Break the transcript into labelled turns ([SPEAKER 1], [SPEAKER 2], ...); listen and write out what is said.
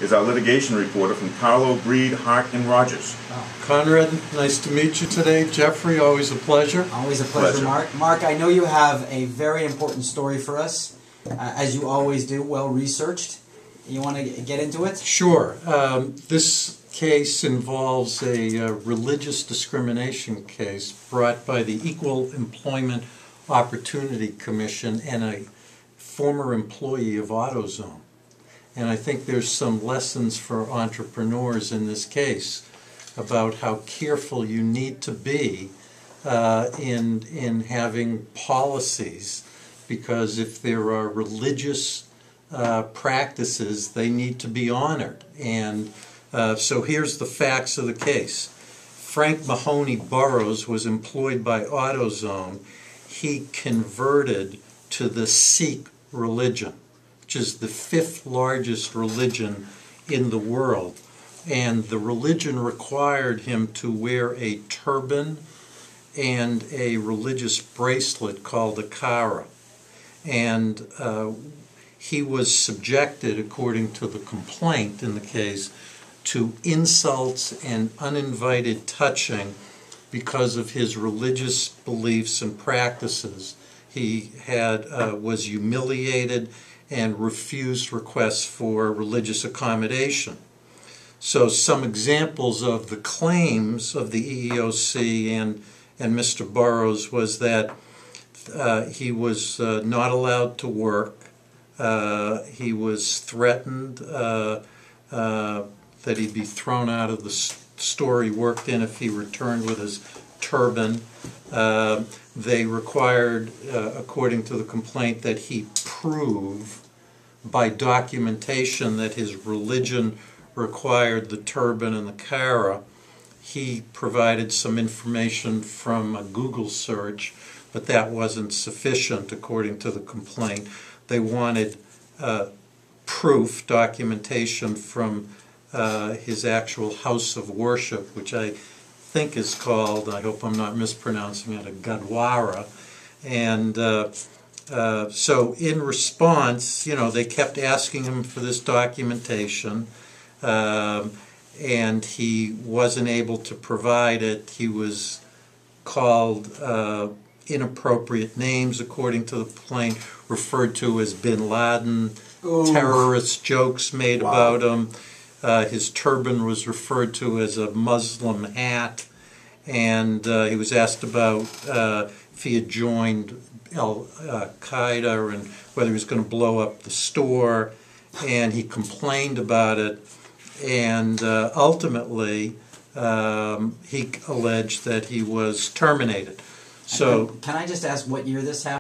[SPEAKER 1] is our litigation reporter from Carlo, Breed, Hart, and Rogers.
[SPEAKER 2] Conrad, nice to meet you today. Jeffrey, always a pleasure.
[SPEAKER 3] Always a pleasure, Mark. Mark, I know you have a very important story for us, as you always do, well researched. You want to get into it?
[SPEAKER 2] Sure. This case involves a religious discrimination case brought by the Equal Employment Opportunity Commission and a former employee of AutoZone. And I think there's some lessons for entrepreneurs in this case about how careful you need to be in having policies, because if there are religious practices, they need to be honored. And so here's the facts of the case. Frank Mahoney Burroughs was employed by AutoZone. He converted to the Sikh religion, which is the 5th largest religion in the world. And the religion required him to wear a turban and a religious bracelet called a kara. And he was subjected, according to the complaint in the case, to insults and uninvited touching because of his religious beliefs and practices. He was humiliated and refused requests for religious accommodation. So some examples of the claims of the EEOC and Mr. Burroughs was that he was not allowed to work. He was threatened that he'd be thrown out of the store he worked in if he returned with his turban. They required, according to the complaint, that he prove by documentation that his religion required the turban and the kara. He provided some information from a Google search, but that wasn't sufficient, according to the complaint. They wanted proof, documentation from his actual house of worship, which I think is called, I hope I'm not mispronouncing it, a Gurdwara. And so in response, they kept asking him for this documentation, and he wasn't able to provide it. He was called inappropriate names, according to the complaint, referred to as bin Laden, terrorist jokes made about him. His turban was referred to as a Muslim hat, and he was asked about if he had joined Al-Qaeda and whether he was going to blow up the store, and he complained about it, and ultimately he alleged that he was terminated.
[SPEAKER 3] So, can I just ask what year this happened?